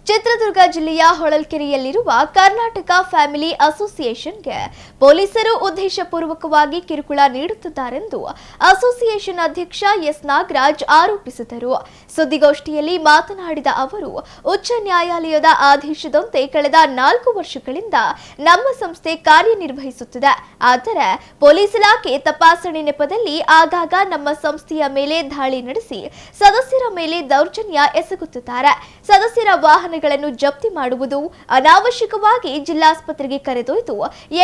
ಚಿತ್ರದುರ್ಗ ಜಿಲ್ಲೆಯ ಹೊಳಲ್ಕೆರೆಯಲ್ಲಿರುವ ಕರ್ನಾಟಕ ಫ್ಯಾಮಿಲಿ ಅಸೋಸಿಯೇಷನ್ಗೆ ಪೊಲೀಸರು ಉದ್ದೇಶಪೂರ್ವಕವಾಗಿ ಕಿರುಕುಳ ನೀಡುತ್ತಿದ್ದಾರೆಂದು ಅಸೋಸಿಯೇಷನ್ ಅಧ್ಯಕ್ಷ ಎಸ್ ನಾಗರಾಜ್ ಆರೋಪಿಸಿದರು. ಸುದ್ದಿಗೋಷ್ಠಿಯಲ್ಲಿ ಮಾತನಾಡಿದ ಅವರು, ಉಚ್ಚ ನ್ಯಾಯಾಲಯದ ಆದೇಶದಂತೆ ಕಳೆದ 4 ವರ್ಷಗಳಿಂದ ನಮ್ಮ ಸಂಸ್ಥೆ ಕಾರ್ಯನಿರ್ವಹಿಸುತ್ತಿದೆ. ಆದರೆ ಪೊಲೀಸ್ ಇಲಾಖೆ ತಪಾಸಣೆ ನೆಪದಲ್ಲಿ ಆಗಾಗ ನಮ್ಮ ಸಂಸ್ಥೆಯ ಮೇಲೆ ದಾಳಿ ನಡೆಸಿ ಸದಸ್ಯರ ಮೇಲೆ ದೌರ್ಜನ್ಯ ಎಸಗುತ್ತಿದ್ದಾರೆ. ಸದಸ್ಯರ ವಾಹನಗಳನ್ನು ಜಪ್ತಿ ಮಾಡುವುದು, ಅನಾವಶ್ಯಕವಾಗಿ ಜಿಲ್ಲಾಸ್ಪತ್ರೆಗೆ ಕರೆದೊಯ್ದು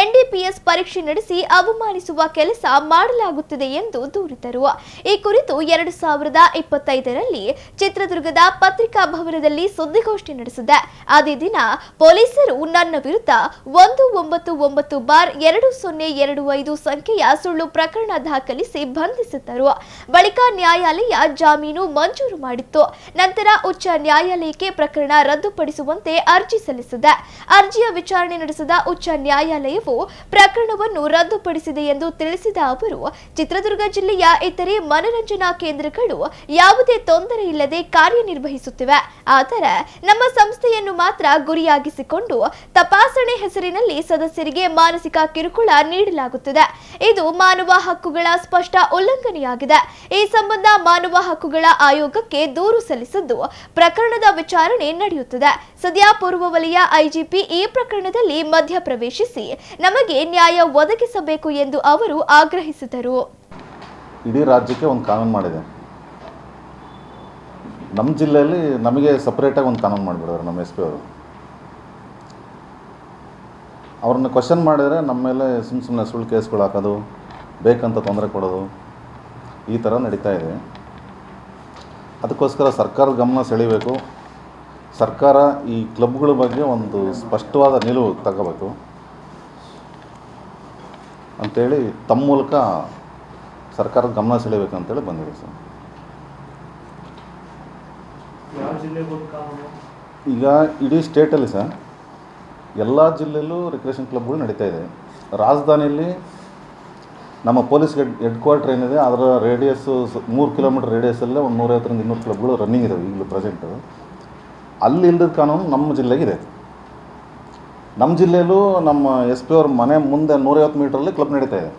ಎನ್ಡಿಪಿಎಸ್ ಪರೀಕ್ಷೆ ನಡೆಸಿ ಅವಮಾನಿಸುವ ಕೆಲಸ ಮಾಡಲಾಗುತ್ತಿದೆ ಎಂದು ದೂರಿದರು. ಈ ಕುರಿತು 2025ರಲ್ಲಿ ಚಿತ್ರದುರ್ಗದ ಪತ್ರಿಕಾ ಭವನದಲ್ಲಿ ಸುದ್ದಿಗೋಷ್ಠಿ ನಡೆಸಿದೆ. ಅದೇ ದಿನ ಪೊಲೀಸರು ನನ್ನ ವಿರುದ್ಧ 199/2025 ಸಂಖ್ಯೆಯ ಸುಳ್ಳು ಪ್ರಕರಣ ದಾಖಲಿಸಿ ಬಂಧಿಸಿದ್ದರು. ಬಳಿಕ ನ್ಯಾಯಾಲಯ ಜಾಮೀನು ಮಂಜೂರು ಮಾಡಿತ್ತು. ನಂತರ ಉಚ್ಚ ನ್ಯಾಯಾಲಯಕ್ಕೆ ಪ್ರಕರಣ ರದ್ದುಪಡಿಸುವಂತೆ ಅರ್ಜಿ ಸಲ್ಲಿಸಿದೆ. ಅರ್ಜಿಯ ವಿಚಾರಣೆ ನಡೆಸಿದ ಉಚ್ಚ ನ್ಯಾಯಾಲಯವು ಪ್ರಕರಣವನ್ನು ರದ್ದುಪಡಿಸಿದೆ ಎಂದು ತಿಳಿಸಿದ ಅವರು, ಚಿತ್ರದುರ್ಗ ಜಿಲ್ಲೆಯ ಇತರೆ ಮನರಂಜನಾ ಕೇಂದ್ರಗಳು ಯಾವುದೇ ತೊಂದರೆ ಇಲ್ಲದೆ ಕಾರ್ಯನಿರ್ವಹಿಸುತ್ತಿವೆ. ಆದರೆ ನಮ್ಮ ಸಂಸ್ಥೆಯನ್ನು ಮಾತ್ರ ಗುರಿಯಾಗಿಸಿಕೊಂಡು ತಪಾಸಣೆ ಹೆಸರಿನಲ್ಲಿ ಸದಸ್ಯರಿಗೆ ಮಾನಸಿಕ ಕಿರುಕುಳ ನೀಡಲಾಗುತ್ತಿದೆ. ಇದು ಮಾನವ ಹಕ್ಕುಗಳ ಸ್ಪಷ್ಟ ಉಲ್ಲಂಘನೆಯಾಗಿದೆ. ಈ ಸಂಬಂಧ ಮಾನವ ಹಕ್ಕುಗಳ ಆಯೋಗಕ್ಕೆ ದೂರು ಸಲ್ಲಿಸಿದ್ದು ಪ್ರಕರಣದ ವಿಚಾರಣೆ ನಡೆಯುತ್ತಿದೆ. ಸದ್ಯ ಪೂರ್ವ ವಲಯ ಐಜಿಪಿ ಈ ಪ್ರಕರಣದಲ್ಲಿ ಮಧ್ಯಪ್ರವೇಶಿಸಿ ನಮಗೆ ನ್ಯಾಯ ಒದಗಿಸಬೇಕು ಎಂದು ಅವರು ಆಗ್ರಹಿಸಿದರು. ಇಡೀ ರಾಜ್ಯಕ್ಕೆ ಒಂದು ಕಾನೂನು ಮಾಡಿದೆ. ನಮ್ಮ ಜಿಲ್ಲೆಯಲ್ಲಿ ನಮಗೆ ಸಪ್ರೇಟಾಗಿ ಒಂದು ಕಾನೂನು ಮಾಡಿಬಿಡೋರು ನಮ್ಮ SP ಅವರು. ಅವ್ರನ್ನ ಕ್ವಶನ್ ಮಾಡಿದರೆ ನಮ್ಮ ಮೇಲೆ ಸುಮ್ಮನೆ ಸುಳ್ಳು ಕೇಸ್ಗಳು ಹಾಕೋದು, ಬೇಕಂತ ತೊಂದರೆ ಕೊಡೋದು, ಈ ಥರ ನಡೀತಾ ಇದೆ. ಅದಕ್ಕೋಸ್ಕರ ಸರ್ಕಾರದ ಗಮನ ಸೆಳೀಬೇಕು. ಸರ್ಕಾರ ಈ ಕ್ಲಬ್ಗಳ ಬಗ್ಗೆ ಒಂದು ಸ್ಪಷ್ಟವಾದ ನಿಲುವು ತಗೋಬೇಕು ಅಂಥೇಳಿ ತಮ್ಮ ಮೂಲಕ ಸರ್ಕಾರದ ಗಮನ ಸೆಳೀಬೇಕು ಅಂತೇಳಿ ಬಂದಿದೆ ಸರ್. ಈಗ ಇಡೀ ಸ್ಟೇಟಲ್ಲಿ ಸರ್ ಎಲ್ಲ ಜಿಲ್ಲೆಯಲ್ಲೂ ರಿಕ್ರಿಯೇಷನ್ ಕ್ಲಬ್ಗಳು ನಡೀತಾ ಇದೆ. ರಾಜಧಾನಿಯಲ್ಲಿ ನಮ್ಮ ಪೊಲೀಸ್ ಹೆಡ್ ಕ್ವಾರ್ಟರ್ ಏನಿದೆ ಅದರ ರೇಡಿಯಸ್ಸು 3 ಕಿಲೋಮೀಟರ್ ರೇಡಿಯಸಲ್ಲೇ ಒಂದು 150-200 ಕ್ಲಬ್ಗಳು ರನ್ನಿಂಗ್ ಇದ್ದಾವೆ ಈಗಲೂ ಪ್ರೆಸೆಂಟು. ಅಲ್ಲಿ ಇಲ್ಲದ ಕಾನೂನು ನಮ್ಮ ಜಿಲ್ಲೆಗಿದೆ. ನಮ್ಮ ಜಿಲ್ಲೆಯಲ್ಲೂ ನಮ್ಮ SP ಅವ್ರ ಮನೆ ಮುಂದೆ 150 ಮೀಟ್ರಲ್ಲಿ ಕ್ಲಬ್ ನಡೀತಾ ಇದೆ.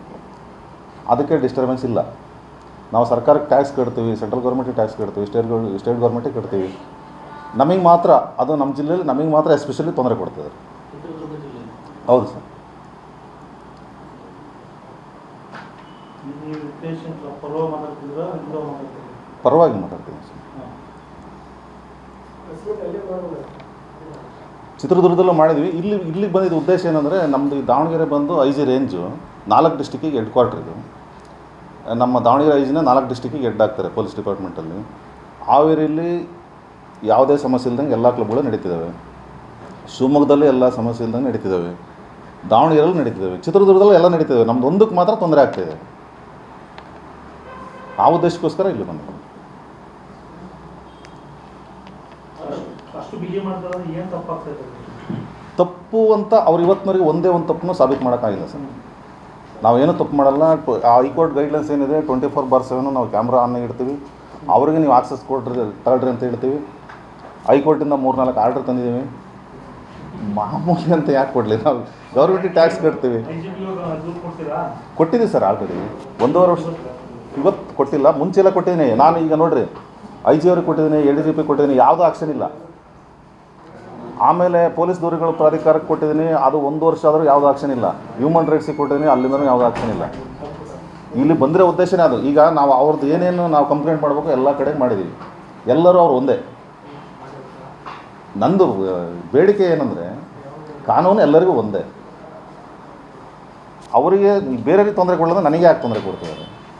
ಅದಕ್ಕೆ ಡಿಸ್ಟರ್ಬೆನ್ಸ್ ಇಲ್ಲ. ನಾವು ಸರ್ಕಾರಕ್ಕೆ ಟ್ಯಾಕ್ಸ್ ಕಟ್ತೀವಿ, ಸೆಂಟ್ರಲ್ ಗೌರ್ಮೆಂಟಿಗೆ ಟ್ಯಾಕ್ಸ್ ಕಟ್ತೀವಿ, ಸ್ಟೇಟ್ ಗೌರ್ಮೆಂಟಿಗೆ ಕಟ್ತೀವಿ. ನಮಗೆ ಮಾತ್ರ ಅದು ನಮ್ಮ ಜಿಲ್ಲೆಯಲ್ಲಿ ನಮಗೆ ಮಾತ್ರ ಎಸ್ಪೆಷಲಿ ತೊಂದರೆ ಕೊಡ್ತದೆ. ಹೌದು ಸರ್. ಪರವಾಗಿ ಮಾತಾಡ್ತೀನಿ ಸರ್. ಚಿತ್ರದುರ್ಗದಲ್ಲೂ ಮಾಡಿದ್ವಿ. ಇಲ್ಲಿಗೆ ಬಂದಿದ್ದ ಉದ್ದೇಶ ಏನಂದರೆ, ನಮ್ಮದು ದಾವಣಗೆರೆ ಬಂದು IG ರೇಂಜು 4 ಡಿಸ್ಟಿಕ್ಕಿಗೆ ಹೆಡ್ ಕ್ವಾರ್ಟರ್ ಇದು. ನಮ್ಮ ದಾವಣಗೆರೆ IGನ 4 ಡಿಸ್ಟಿಕ್ಕಿಗೆ ಹೆಡ್ ಆಗ್ತಾರೆ ಪೊಲೀಸ್ ಡಿಪಾರ್ಟ್ಮೆಂಟಲ್ಲಿ. ಹಾವೇರಿಯಲ್ಲಿ ಯಾವುದೇ ಸಮಸ್ಯೆ ಇಲ್ದಂಗೆ ಎಲ್ಲ ಕ್ಲಬ್ಗಳು ನಡೀತಿದ್ದಾವೆ. ಶಿವಮೊಗ್ಗದಲ್ಲಿ ಎಲ್ಲ ಸಮಸ್ಯೆ ಇಲ್ದಂಗೆ ನಡೀತಿದ್ದಾವೆ. ದಾವಣಗೆರೆಯಲ್ಲಿ ನಡೀತಿದ್ದಾವೆ. ಚಿತ್ರದುರ್ಗದಲ್ಲೂ ಎಲ್ಲ ನಡೀತಿದ್ದಾವೆ. ನಮ್ಮದು ಒಂದಕ್ಕೆ ಮಾತ್ರ ತೊಂದರೆ ಆಗ್ತಾಯಿದೆ. ಆ ಉದ್ದೇಶಕ್ಕೋಸ್ಕರ ಇಲ್ಲಿ ಬಂದಿದ್ದೀವಿ. ತಪ್ಪು ಅಂತ ಅವ್ರು ಇವತ್ತಿನವರೆಗೆ ಒಂದೇ ಒಂದು ತಪ್ಪನ್ನು ಸಾಬೀತು ಮಾಡೋಕ್ಕಾಗಿಲ್ಲ ಸರ್. ನಾವೇನು ತಪ್ಪು ಮಾಡಲ್ಲ. ಹೈಕೋರ್ಟ್ ಗೈಡ್ಲೈನ್ಸ್ ಏನಿದೆ 24/7 ನಾವು ಕ್ಯಾಮ್ರಾ ಆನ್ ಇಡ್ತೀವಿ. ಅವ್ರಿಗೆ ನೀವು ಆಕ್ಸೆಸ್ ತಗೊಳ್ರಿ ಅಂತ ಹೇಳ್ತೀವಿ. ಹೈಕೋರ್ಟಿಂದ 3-4 ಆರ್ಡರ್ ತಂದಿದ್ದೀವಿ. ಮಾಮೂಲಿ ಅಂತ ಯಾಕೆ ಕೊಡಲಿ? ನಾವು ಗೌರ್ಮೆಂಟಿಗೆ ಟ್ಯಾಕ್ಸ್ ಕಟ್ತೀವಿ. ಕೊಟ್ಟಿದ್ದೀವಿ ಸರ್ ಆಲ್ರೆಡಿ 1.5 ವರ್ಷ. ಇವತ್ತು ಕೊಟ್ಟಿಲ್ಲ, ಮುಂಚೆಲ್ಲ ಕೊಟ್ಟಿದ್ದೀನಿ. ನಾನು ಈಗ ನೋಡಿರಿ IG ಅವ್ರಿಗೆ ಕೊಟ್ಟಿದ್ದೀನಿ, ADGP ಕೊಟ್ಟಿದ್ದೀನಿ, ಯಾವುದೂ ಆಕ್ಷನ್ ಇಲ್ಲ. ಆಮೇಲೆ ಪೊಲೀಸ್ ದೂರುಗಳ ಪ್ರಾಧಿಕಾರಕ್ಕೆ ಕೊಟ್ಟಿದ್ದೀನಿ, ಅದು 1 ವರ್ಷ ಆದರೂ ಯಾವುದೂ ಆಕ್ಷನ್ ಇಲ್ಲ. ಹ್ಯೂಮನ್ ರೈಟ್ಸಿಗೆ ಕೊಟ್ಟಿದ್ದೀನಿ, ಅಲ್ಲಿಂದನೂ ಯಾವುದೂ ಆಕ್ಷನ್ ಇಲ್ಲ. ಇಲ್ಲಿ ಬಂದಿರೋ ಉದ್ದೇಶನೇ ಅದು. ಈಗ ನಾವು ಅವ್ರದ್ದು ಏನೇನು ನಾವು ಕಂಪ್ಲೇಂಟ್ ಮಾಡಬೇಕು ಎಲ್ಲ ಕಡೆ ಮಾಡಿದ್ದೀವಿ. ಎಲ್ಲರೂ ಅವ್ರು ಒಂದೇ. ನಂದು ಬೇಡಿಕೆ ಏನಂದರೆ, ಕಾನೂನು ಎಲ್ಲರಿಗೂ ಒಂದೇ. ಅವರಿಗೆ ಬೇರೆಯವ್ರಿಗೆ ತೊಂದರೆ ಕೊಡೋದು ನನಗೆ ಯಾಕೆ ತೊಂದರೆ ಕೊಡ್ತಿದ್ದಾರೆ?